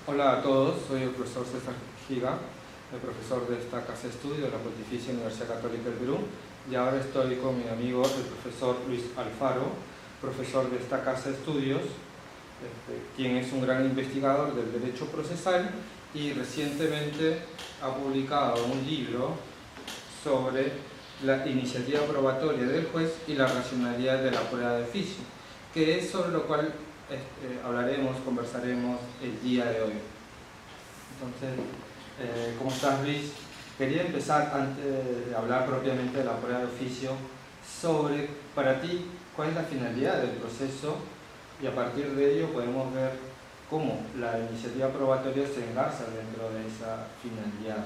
Hola a todos, soy el profesor César Giga, el profesor de esta casa de estudio de la Pontificia Universidad Católica del Perú, y ahora estoy con mi amigo el profesor Luis Alfaro, profesor de esta casa de estudios, quien es un gran investigador del derecho procesal y recientemente ha publicado un libro sobre la iniciativa probatoria del juez y la racionalidad de la prueba de oficio, que es sobre lo cual conversaremos el día de hoy. Entonces, ¿cómo estás, Luis? Quería empezar, antes de hablar propiamente de la prueba de oficio, sobre, para ti, cuál es la finalidad del proceso, y a partir de ello podemos ver cómo la iniciativa probatoria se engarza dentro de esa finalidad.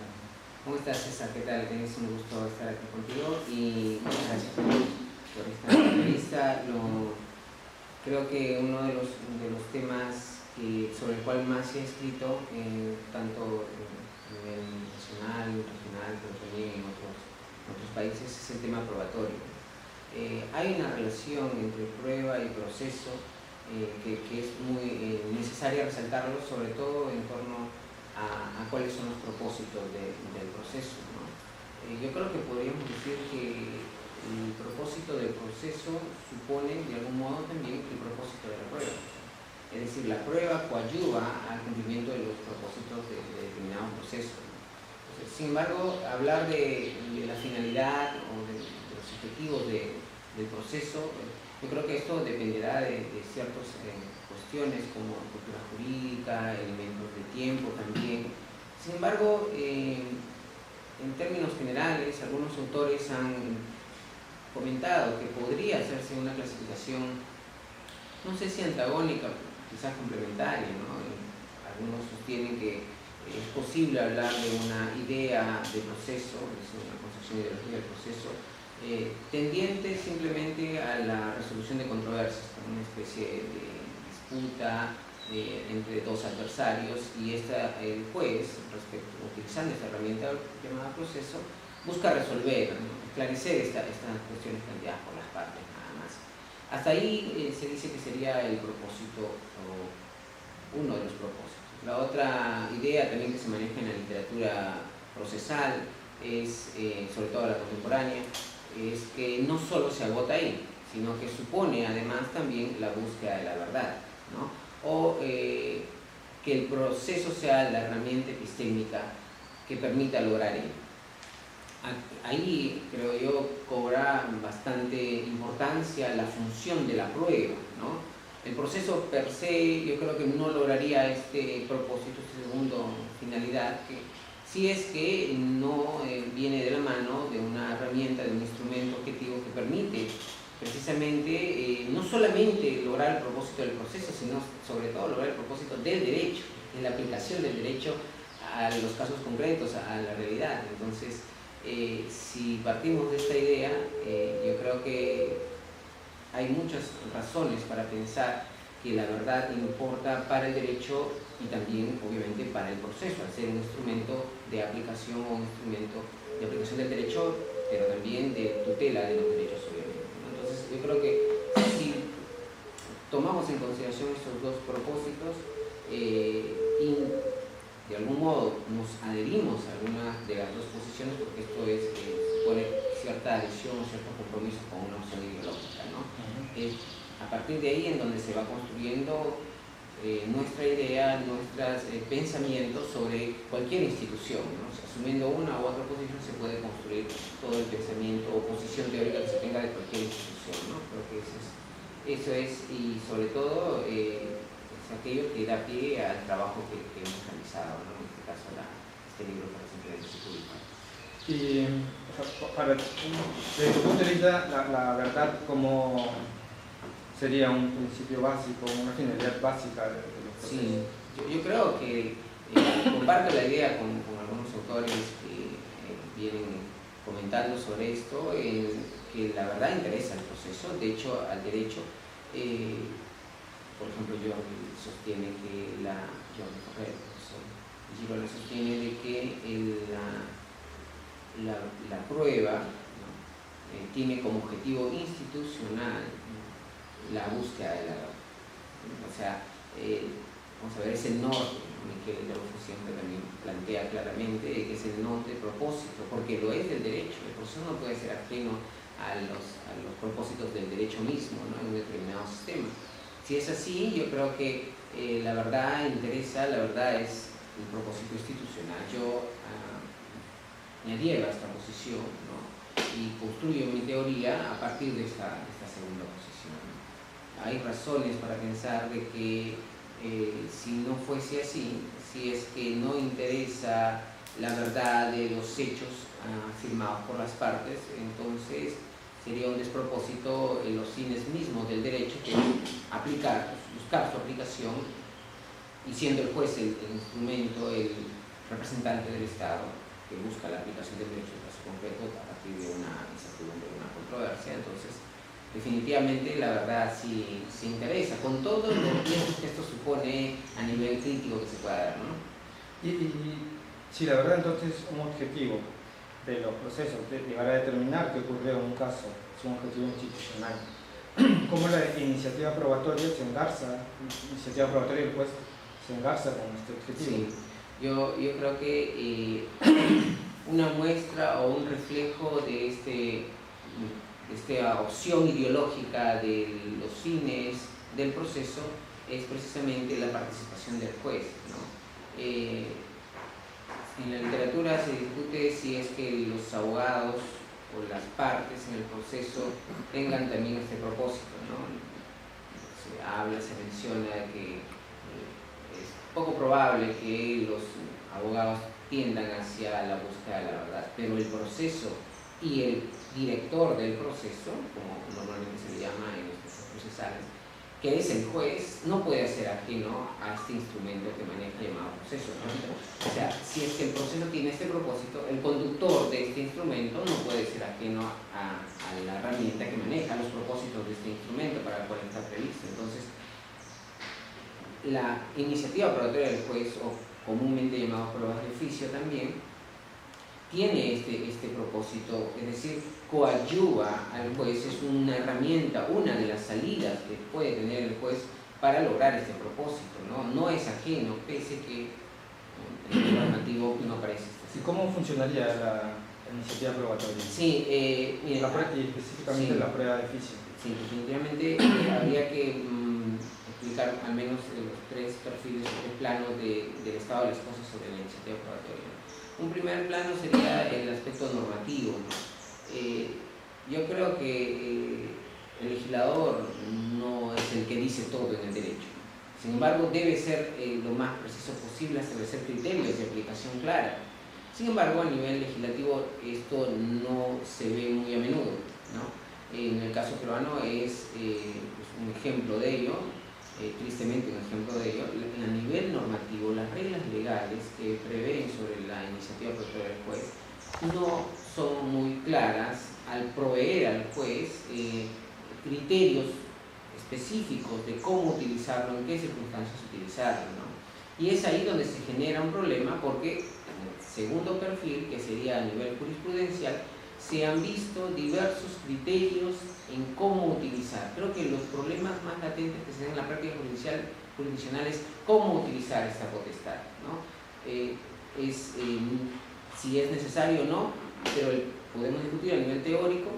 ¿Cómo estás, César? ¿Qué tal? Es un gusto estar aquí contigo y muchas gracias por esta entrevista. Creo que uno de los temas sobre el cual más se ha escrito, tanto a nivel nacional, regional, pero también en otros países, es el tema probatorio. Hay una relación entre prueba y proceso que es muy necesaria resaltarlo, sobre todo en torno a cuáles son los propósitos del proceso, ¿no? Yo creo que podríamos decir que el propósito del proceso supone de algún modo también el propósito de la prueba. Es decir, la prueba coadyuva al cumplimiento de los propósitos de determinado proceso. Entonces, sin embargo, hablar de la finalidad o de los objetivos del proceso, yo creo que esto dependerá de ciertas cuestiones como cultura jurídica, elementos de tiempo también. Sin embargo, en términos generales, algunos autores han comentado que podría hacerse una clasificación, no sé si antagónica, quizás complementaria, ¿no? Algunos sostienen que es posible hablar de una idea de proceso, es una concepción ideológica del proceso, tendiente simplemente a la resolución de controversias, como una especie de disputa entre dos adversarios, y el juez, utilizando esta herramienta llamada proceso, busca resolver, ¿no? Esclarecer estas cuestiones planteadas por las partes, nada más. Hasta ahí se dice que sería el propósito, o uno de los propósitos. La otra idea también que se maneja en la literatura procesal, es, sobre todo la contemporánea, es que no solo se agota ahí, sino que supone además también la búsqueda de la verdad, ¿no? O que el proceso sea la herramienta epistémica que permita lograr ello. Ahí, creo yo, cobra bastante importancia la función de la prueba, ¿no? El proceso per se, yo creo que no lograría este propósito, esta segunda finalidad, que si es que no viene de la mano de una herramienta, de un instrumento objetivo que permite precisamente no solamente lograr el propósito del proceso, sino sobre todo lograr el propósito del derecho, en la aplicación del derecho a los casos concretos, a la realidad. Entonces, si partimos de esta idea, yo creo que hay muchas razones para pensar que la verdad importa para el derecho y también, obviamente, para el proceso, al ser un instrumento de aplicación o un instrumento de aplicación del derecho, pero también de tutela de los derechos, obviamente, ¿no? Entonces, yo creo que si tomamos en consideración estos dos propósitos y de algún modo nos adherimos a alguna de las dos posiciones, porque esto supone cierta adhesión o cierto compromiso con una opción ideológica, ¿no? Es a partir de ahí en donde se va construyendo nuestra idea, nuestros pensamientos sobre cualquier institución, ¿no? O sea, asumiendo una u otra posición se puede construir todo el pensamiento o posición teórica que se tenga de cualquier institución, ¿no? Creo que eso es, y sobre todo es aquello que da pie al trabajo que hemos realizado, ¿no? En este caso este libro para siempre de público. Y desde tu punto de vista, la verdad como sería un principio básico, una finalidad básica de los procesos. Sí, yo creo que comparto la idea con algunos autores que vienen comentando sobre esto, que la verdad interesa el proceso. De hecho, al derecho, por ejemplo, Girola sostiene que la prueba, ¿no? Tiene como objetivo institucional, ¿no?, la búsqueda de la verdad. O sea, vamos a ver, es el norte, ¿no? Michele Delofo siempre también plantea claramente que es el non de propósito, porque lo es del derecho. El proceso no puede ser ajeno a los propósitos del derecho mismo, ¿no? En un determinado sistema. Si es así, yo creo que la verdad interesa, la verdad es el propósito institucional. Yo me adhiero a esta posición, ¿no? Y construyo mi teoría a partir de esta segunda posición. Hay razones para pensar de que si no fuese así, si es que no interesa la verdad de los hechos afirmados por las partes, entonces sería un despropósito en los fines mismos del derecho, que es aplicar, buscar su aplicación, y siendo el juez el instrumento, el representante del Estado que busca la aplicación del derecho en caso concreto a partir de una incertidumbre, de una controversia. Entonces, definitivamente la verdad sí interesa, con todos los riesgos que esto supone a nivel crítico que se pueda dar, ¿no? Y si la verdad entonces un objetivo de los procesos de llegar a determinar qué ocurrió en un caso es un objetivo institucional, ¿cómo la iniciativa probatoria se engarza, iniciativa probatoria del juez se engarza con este objetivo? Sí, yo creo que una muestra o un reflejo de esta opción ideológica de los fines del proceso es precisamente la participación del juez, ¿no? En la literatura se discute si es que los abogados o las partes en el proceso tengan también este propósito, ¿no? Se menciona que es poco probable que los abogados tiendan hacia la búsqueda de la verdad, pero el proceso y el director del proceso, como normalmente se le llama en los procesos procesales, que es el juez, no puede ser ajeno a este instrumento que maneja llamado proceso, ¿no? O sea, si es que el proceso tiene este propósito, el conductor de este instrumento no puede ser ajeno a la herramienta que maneja los propósitos de este instrumento para el cual está previsto. Entonces, la iniciativa probatoria del juez, o comúnmente llamado pruebas de oficio también, tiene este propósito, es decir, coadyuva al juez, es una herramienta, una de las salidas que puede tener el juez para lograr este propósito, ¿no? No es ajeno, pese que en el normativo no aparece. ¿Y cómo funcionaría la iniciativa probatoria? Sí, mira, y específicamente sí, la prueba de oficio. Sí, definitivamente habría que explicar al menos los tres perfiles, los tres planos del estado de las cosas sobre la iniciativa probatoria. Un primer plano sería el aspecto normativo, ¿no? Yo creo que el legislador no es el que dice todo en el derecho. Sin embargo, debe ser lo más preciso posible, establecer criterios de aplicación clara. Sin embargo, a nivel legislativo esto no se ve muy a menudo, ¿no? En el caso peruano es un ejemplo de ello, tristemente un ejemplo de ello. A nivel normativo, las reglas legales que prevén sobre la iniciativa probatoria del juez no son muy claras al proveer al juez criterios específicos de cómo utilizarlo, en qué circunstancias utilizarlo, ¿no? Y es ahí donde se genera un problema, porque en el segundo perfil, que sería a nivel jurisprudencial, se han visto diversos criterios en cómo utilizar. Creo que los problemas más latentes que se dan en la práctica jurisdiccional es cómo utilizar esta potestad, ¿no? Si es necesario o no, pero podemos discutir a nivel teórico,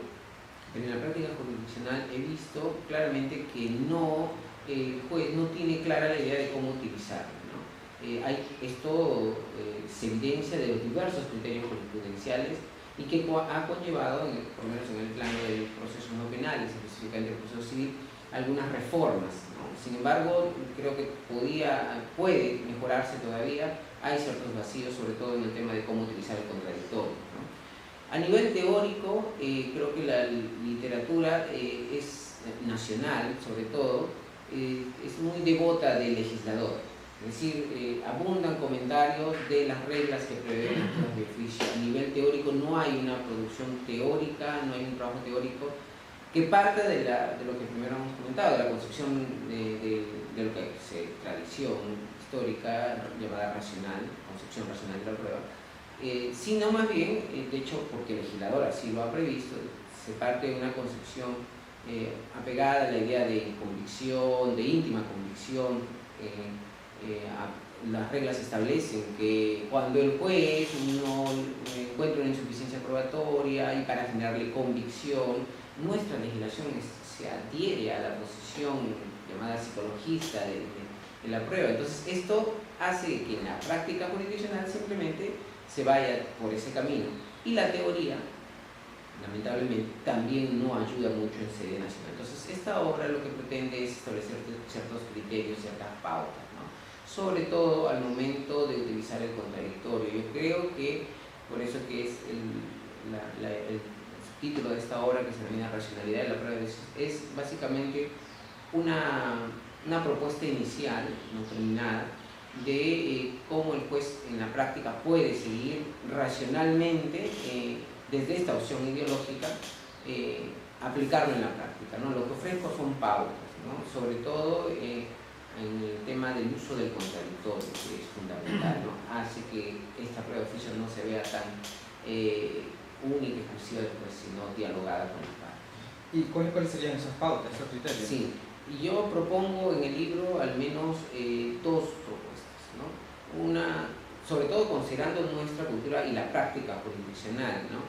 pero en la práctica jurisdiccional he visto claramente que el juez no tiene clara la idea de cómo utilizarlo, ¿no? Esto se evidencia de los diversos criterios jurisprudenciales y que ha conllevado, por lo menos en el plano de los procesos no penales, específicamente el proceso civil, algunas reformas, ¿no? Sin embargo, creo que puede mejorarse todavía. Hay ciertos vacíos, sobre todo en el tema de cómo utilizar el contradictorio, ¿no? A nivel teórico, creo que la literatura es nacional, sobre todo, es muy devota del legislador. Es decir, abundan comentarios de las reglas que prevén las pruebas de oficio. A nivel teórico no hay una producción teórica, no hay un trabajo teórico que parta de lo que primero hemos comentado, de la concepción de lo que es tradición histórica llamada racional, concepción racional de la prueba, sino más bien, de hecho, porque el legislador así lo ha previsto, se parte de una concepción apegada a la idea de convicción, de íntima convicción, las reglas establecen que cuando el juez no encuentra una insuficiencia probatoria y para generarle convicción, nuestra legislación se adhiere a la posición llamada psicologista de la prueba. Entonces esto hace que en la práctica jurisdiccional simplemente se vaya por ese camino. Y la teoría, lamentablemente, también no ayuda mucho en sede nacional. Entonces esta obra lo que pretende es establecer ciertos criterios, ciertas pautas, ¿no? Sobre todo al momento de utilizar el contradictorio. Yo creo que, por eso que es el subtítulo de esta obra, que se denomina Racionalidad de la prueba, es básicamente una propuesta inicial, no terminada, de cómo el juez en la práctica puede seguir racionalmente desde esta opción ideológica, aplicarlo en la práctica, ¿no? Lo que ofrezco son pautas, ¿no? Sobre todo en el tema del uso del contradictorio, que es fundamental, ¿no? Hace que esta prueba de oficio no se vea tan única y exclusiva después, sino dialogada con las partes. ¿Y cuáles serían esas pautas, esos criterios? Sí, y yo propongo en el libro al menos dos propuestas, ¿no? Una, sobre todo considerando nuestra cultura y la práctica jurisdiccional, ¿no?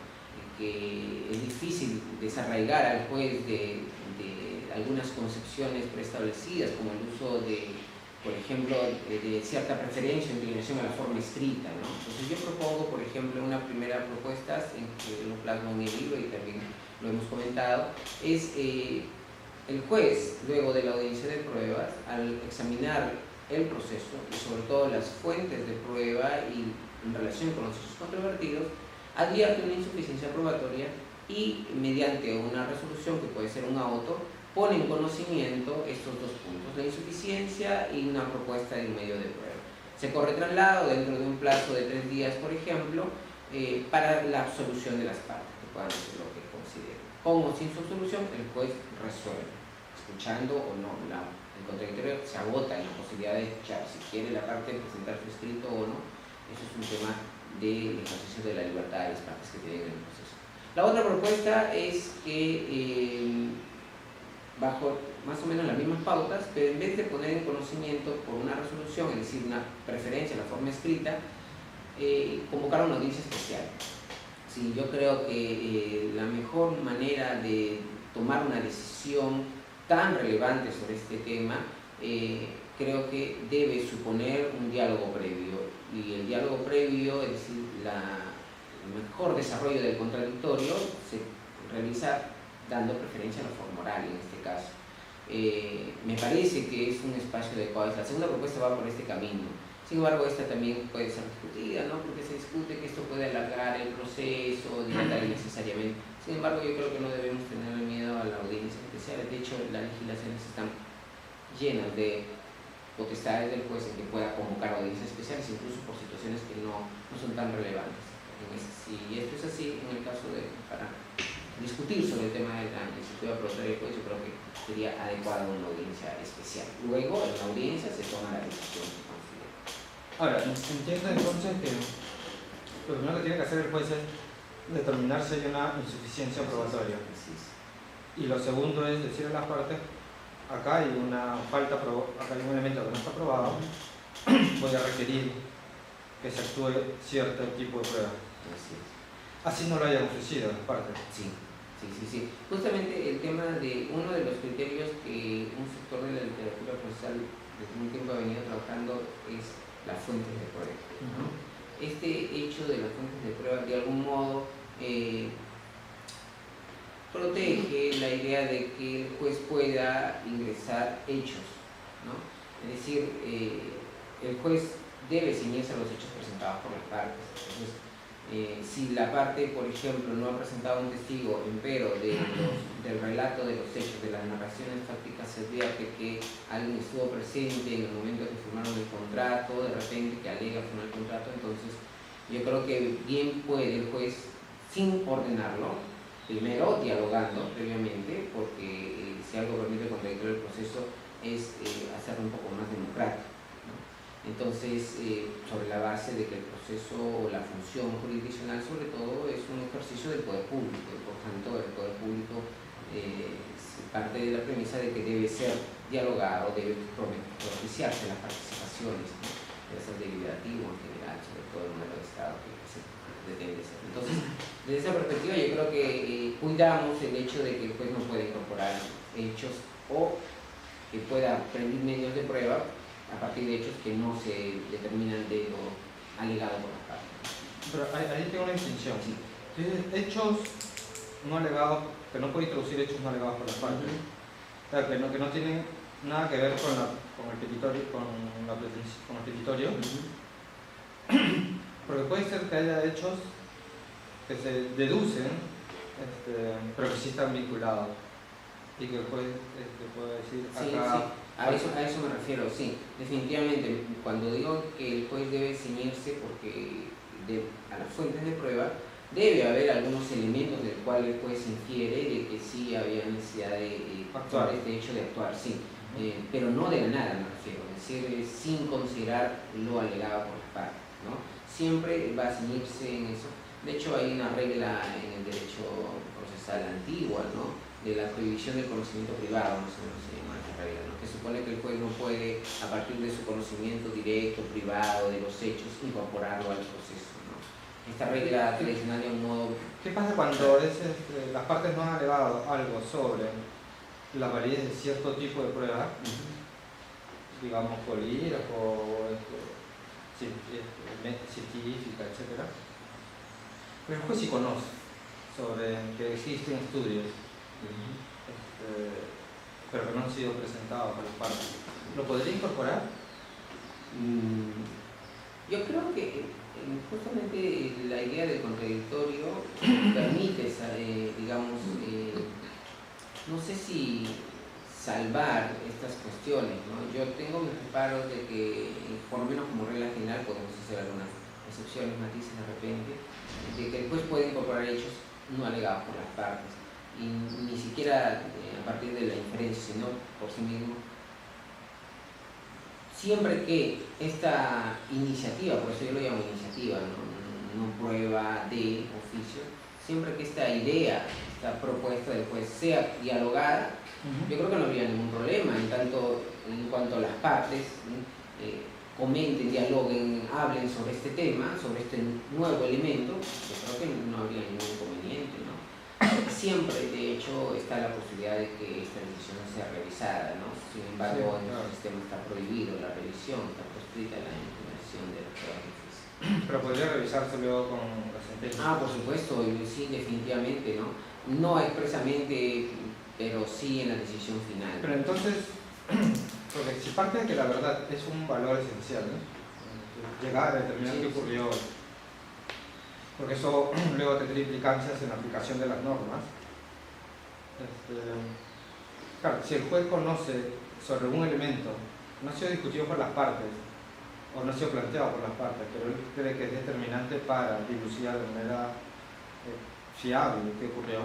Que es difícil desarraigar al juez de algunas concepciones preestablecidas, como el uso de, por ejemplo, de cierta preferencia o inclinación a la forma escrita, ¿no? Entonces yo propongo, por ejemplo, una primera propuesta, en que lo plasmo en el libro y también lo hemos comentado, es el juez, luego de la audiencia de pruebas, al examinar el proceso y sobre todo las fuentes de prueba y en relación con los hechos controvertidos, advierte una insuficiencia probatoria y mediante una resolución, que puede ser un auto, pone en conocimiento estos dos puntos, la insuficiencia y una propuesta de un medio de prueba. Se corre traslado dentro de un plazo de 3 días, por ejemplo, para la absolución de las partes, que puedan hacer lo que consideren. Con o sin su solución, el juez resuelve, escuchando o no. El contradictorio se agota en la posibilidad de escuchar, si quiere la parte presentar su escrito o no. Eso es un tema del ejercicio de la libertad de las partes que tienen en el proceso. La otra propuesta es que bajo más o menos las mismas pautas, pero en vez de poner en conocimiento por una resolución, es decir, una preferencia en la forma escrita, convocar una audiencia especial. Sí, yo creo que la mejor manera de tomar una decisión tan relevante sobre este tema, creo que debe suponer un diálogo previo. Y el diálogo previo, es decir, el mejor desarrollo del contradictorio, se realiza dando preferencia a la forma oral en este caso. Me parece que es un espacio adecuado. La segunda propuesta va por este camino. Sin embargo, esta también puede ser discutida, ¿no? Porque se discute que esto puede alargar el proceso, dilatar innecesariamente. Sin embargo, yo creo que no debemos tener miedo a la audiencia especial. De hecho, las legislaciones están llenas de potestades del juez en que pueda convocar audiencias especiales, incluso por situaciones que no son tan relevantes. Si esto es así, en el caso para discutir sobre el tema de la iniciativa probatoria del juez, yo creo que sería adecuada una audiencia especial. Luego, en la audiencia se toma la decisión que considera. Ahora, entiendo entonces que lo primero que tiene que hacer el juez es determinar si hay una insuficiencia probatoria. Y lo segundo es decir a las partes: acá hay una falta, acá hay un elemento que no está probado, voy a requerir que se actúe cierto tipo de prueba. Así no lo hayan ofrecido las partes. Sí. Justamente el tema de uno de los criterios que un sector de la literatura procesal desde un tiempo ha venido trabajando es las fuentes de prueba, ¿no? Este hecho de las fuentes de prueba de algún modo protege la idea de que el juez pueda ingresar hechos, ¿no? Es decir, el juez debe ceñirse a los hechos presentados por las partes. Entonces, si la parte, por ejemplo, no ha presentado un testigo, empero del relato de los hechos, de las narraciones fácticas, se advierte que alguien estuvo presente en el momento que firmaron el contrato, de repente que alega firmar el contrato, entonces yo creo que bien puede el juez, sin ordenarlo, primero dialogando previamente, porque si algo permite el contradictorio del proceso es hacerlo un poco más democrático, ¿no? Entonces, sobre la base de que el proceso o la función jurisdiccional sobre todo es un ejercicio del poder público, y por tanto el poder público parte de la premisa de que debe ser dialogado, debe propiciarse las participaciones, ¿no? ser deliberativo en general, sobre todo el modelo de Estado que se pretende ser. Entonces, desde esa perspectiva yo creo que cuidamos el hecho de que el juez no puede incorporar hechos o que pueda prevenir medios de prueba a partir de hechos que no se determinan de lo alegado por las partes. Pero ahí tengo una distinción. Sí. Entonces, hechos no alegados, que no puede introducir hechos no alegados por las partes. O sea, que no tienen nada que ver con el petitorio. Porque puede ser que haya hechos que se deducen, pero que sí están vinculados. Y que el juez puede decir acá... Sí. A eso me refiero, sí. Definitivamente, cuando digo que el juez debe ceñirse porque a las fuentes de prueba, debe haber algunos elementos del cual el juez infiere de que sí había necesidad de actuar, este hecho de actuar, sí. Pero no de la nada, me refiero, es decir, sin considerar lo alegado por las partes, ¿no? Siempre va a ceñirse en eso. De hecho, hay una regla en el derecho procesal antigua, ¿no?, de la prohibición del conocimiento privado, más o menos se llama esta regla, ¿no?, que supone que el juez no puede, a partir de su conocimiento directo, privado, de los hechos, incorporarlo al proceso, ¿no? Esta regla tradicional de un modo... ¿Qué pasa cuando las partes no han alegado algo sobre la validez de cierto tipo de prueba, digamos polígrafo, científica, etc.? Pero el juez sí conoce sobre que existen estudios, pero que no han sido presentados por las partes. ¿Lo podría incorporar? Yo creo que justamente la idea del contradictorio permite, digamos, no sé si salvar estas cuestiones, ¿no? Yo tengo mis reparos de que, por lo menos como regla general, podemos hacer algunas excepciones, matices de repente, de que el juez puede incorporar hechos no alegados por las partes, y ni siquiera a partir de la inferencia, sino por sí mismo. Siempre que esta iniciativa, por eso yo lo llamo iniciativa, no prueba de oficio, siempre que esta idea, esta propuesta del juez sea dialogada, yo creo que no habría ningún problema en cuanto a las partes comenten, dialoguen, hablen sobre este tema, sobre este nuevo elemento. Yo creo que no habría ningún inconveniente, ¿no? Siempre, de hecho, está la posibilidad de que esta decisión sea revisada, ¿no? Sin embargo, en nuestro sistema está prohibido la revisión, está proscrita la impugnación de las pruebas de oficio. Pero podría revisarse luego con la sentencia. Por supuesto, sí, definitivamente, ¿no? No expresamente, pero sí en la decisión final. Pero entonces, porque si parte de que la verdad es un valor esencial, ¿no?, llegar a determinar qué ocurrió, porque eso luego tendría implicancias en la aplicación de las normas. Claro, si el juez conoce sobre un elemento, no ha sido discutido por las partes, o no ha sido planteado por las partes, pero él cree que es determinante para dilucidar de manera fiable qué ocurrió,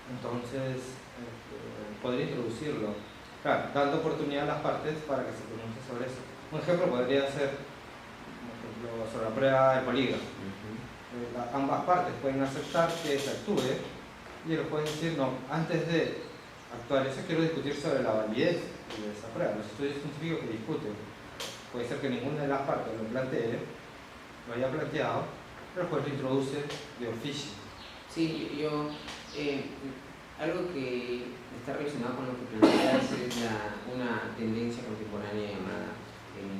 entonces podría introducirlo, claro, dando oportunidad a las partes para que se pronuncie sobre eso. Un ejemplo podría ser, por ejemplo, sobre la prueba de polígrafo. Ambas partes pueden aceptar que se actúe y el juez decir, no, antes de actuar eso quiero discutir sobre la validez de esa prueba. Los estudios científicos que discuten, puede ser que ninguna de las partes lo plantee, lo haya planteado, pero el juez lo introduce de oficio. Sí, algo que está relacionado con lo que planteas es una tendencia contemporánea llamada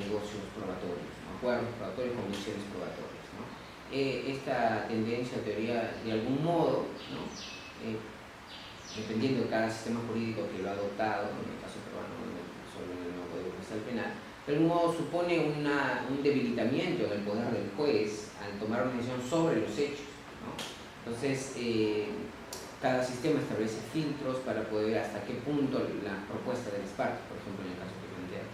negocios probatorios, ¿no? Acuerdos probatorios, convenciones probatorias, ¿no? Esta tendencia, teoría, de algún modo, ¿no?, dependiendo de cada sistema jurídico que lo ha adoptado, en el caso peruano, solo en el nuevo Código Procesal Penal, de algún modo supone un debilitamiento del poder del juez al tomar una decisión sobre los hechos, ¿no? Entonces, cada sistema establece filtros para poder ver hasta qué punto la propuesta de las partes, por ejemplo en el caso que planteas,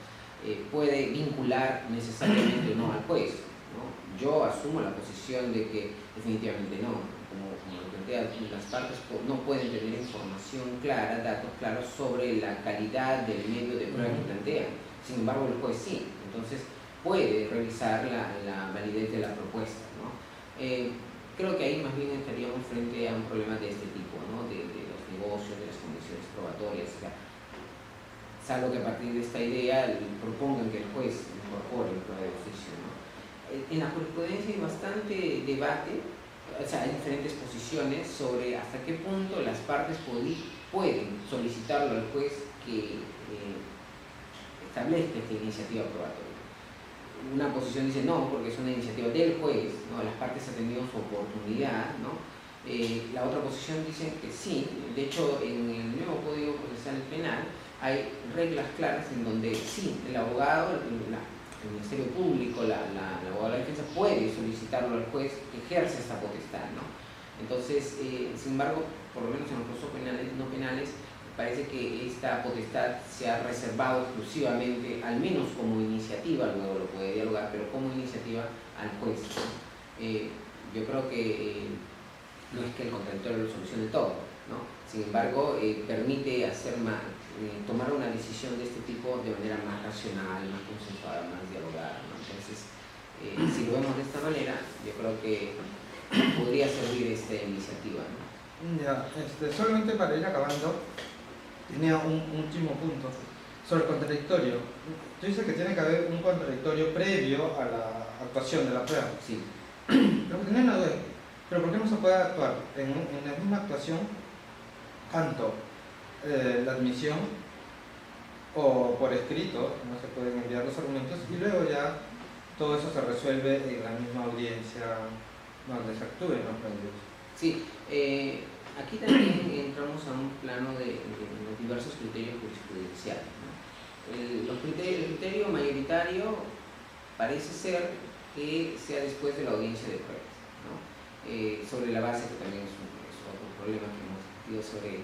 puede vincular necesariamente o no al juez, ¿no? Yo asumo la posición de que definitivamente no, como lo plantea, las partes no pueden tener información clara, datos claros sobre la calidad del medio de prueba que plantean. Sin embargo, el juez sí, entonces puede revisar la validez de la propuesta, ¿no? Creo que ahí más bien estaríamos frente a un problema de este tipo, ¿no?, de los negocios, de las condiciones probatorias. O sea, salvo que a partir de esta idea propongan que el juez incorpore el prueba de oficio, ¿no? En la jurisprudencia hay bastante debate, o sea, hay diferentes posiciones sobre hasta qué punto las partes pueden solicitarlo al juez que establezca esta iniciativa probatoria. Una posición dice no, porque es una iniciativa del juez, ¿no? Las partes han tenido su oportunidad, ¿no? La otra posición dice que sí. De hecho, en el nuevo Código Procesal Penal hay reglas claras en donde sí, el abogado, el Ministerio Público, la abogada de la defensa puede solicitarlo al juez que ejerce esta potestad, ¿no? Entonces, sin embargo, por lo menos en los procesos penales, no penales, parece que esta potestad se ha reservado exclusivamente, al menos como iniciativa, luego lo puede dialogar, pero como iniciativa al juez, ¿no? Yo creo que no es que el contradictorio lo solucione todo, ¿no? Sin embargo, permite tomar una decisión de este tipo de manera más racional, más consensuada, más dialogada, ¿no? Entonces, si lo vemos de esta manera, yo creo que podría servir esta iniciativa, ¿no? Ya, solamente para ir acabando, tenía un último punto sobre el contradictorio. Tú dices que tiene que haber un contradictorio previo a la actuación de la prueba. Sí. Pero tenía una duda. ¿Pero por qué no se puede actuar en la misma actuación, tanto la admisión o por escrito, no se pueden enviar los argumentos, y luego ya todo eso se resuelve en la misma audiencia donde se actúen los medios? Sí, aquí también entramos a un plano de los diversos criterios jurisprudenciales, ¿no? El criterio mayoritario parece ser que sea después de la audiencia de pruebas, ¿no? Sobre la base, que también es otro problema que hemos discutido, sobre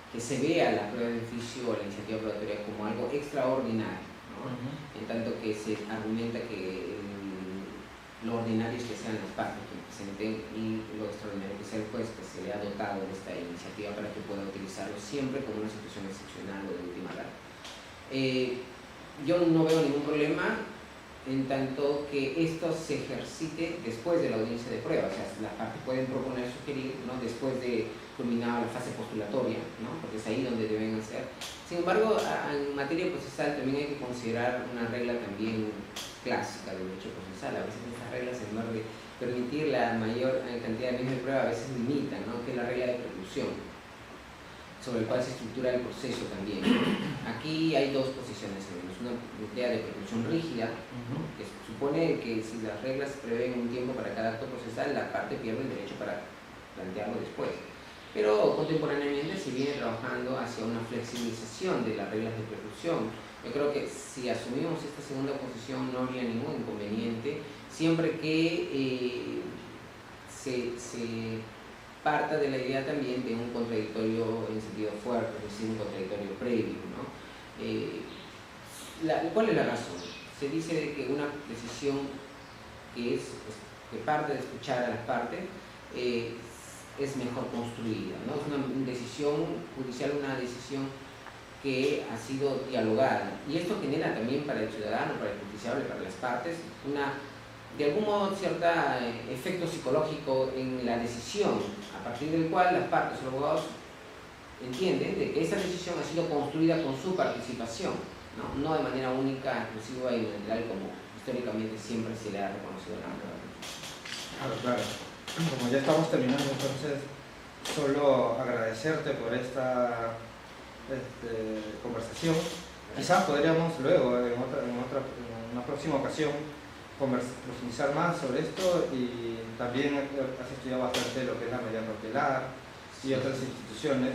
que se vea la prueba de oficio o la iniciativa probatoria como algo extraordinario, ¿no? En tanto que se argumenta que lo ordinario es que sean las partes que presenten y lo extraordinario que sea el juez que se le ha dotado de esta iniciativa para que pueda utilizarlo siempre como una situación excepcional o de última hora. Yo no veo ningún problema en tanto que esto se ejercite después de la audiencia de prueba. O sea, las partes pueden proponer, sugerir, ¿no? Después de culminada la fase postulatoria, ¿no? Porque es ahí donde deben hacer. Sin embargo, en materia procesal también hay que considerar una regla también clásica del derecho procesal. A veces estas reglas, en lugar de permitir la mayor cantidad de medios de prueba, a veces limitan, ¿no? Que es la regla de preclusión, sobre el cual se estructura el proceso también. Aquí hay dos posiciones, una idea de preclusión rígida, que supone que si las reglas prevén un tiempo para cada acto procesal, la parte pierde el derecho para plantearlo después. Pero contemporáneamente se viene trabajando hacia una flexibilización de las reglas de preclusión. Yo creo que si asumimos esta segunda posición no habría ningún inconveniente, siempre que se parta de la idea también de un contradictorio en sentido fuerte, es decir, un contradictorio previo, ¿no? ¿Cuál es la razón? Se dice de que una decisión que parte de escuchar a las partes es mejor construida, ¿no? Es una decisión judicial, una decisión que ha sido dialogada, y esto genera también para el ciudadano, para el justiciable, para las partes, de algún modo cierto efecto psicológico en la decisión, a partir del cual las partes, los abogados, entienden de que esa decisión ha sido construida con su participación, no de manera única, exclusiva y unilateral, como históricamente siempre se le ha reconocido a la prueba. Claro. Como ya estamos terminando, entonces solo agradecerte por esta conversación. Quizás podríamos luego, en una próxima ocasión, profundizar más sobre esto, y también has estudiado bastante lo que es la medida cautelar y otras instituciones,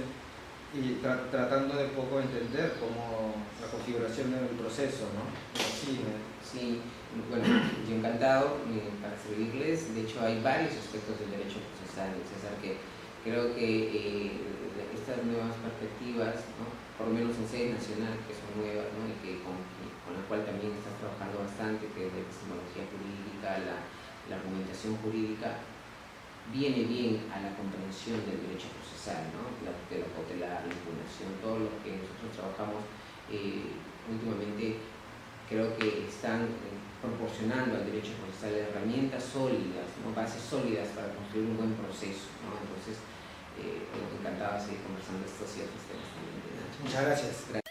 y tratando de poco entender cómo la configuración del proceso, ¿no? Sí, bueno, yo encantado para servirles. De hecho, hay varios aspectos del derecho procesal, César, que creo que estas nuevas perspectivas, ¿no? Por lo menos en sede nacional, que son nuevas, ¿no? Y que con la cual también estás trabajando bastante, que es la epistemología jurídica, la argumentación jurídica, viene bien a la comprensión del derecho procesal, ¿no? La tutela cautelar, la impugnación, todo lo que nosotros trabajamos últimamente, creo que están proporcionando al derecho procesal herramientas sólidas, ¿no? Bases sólidas para construir un buen proceso, ¿no? Entonces, encantado de seguir conversando estos ciertos temas también. Muchas gracias.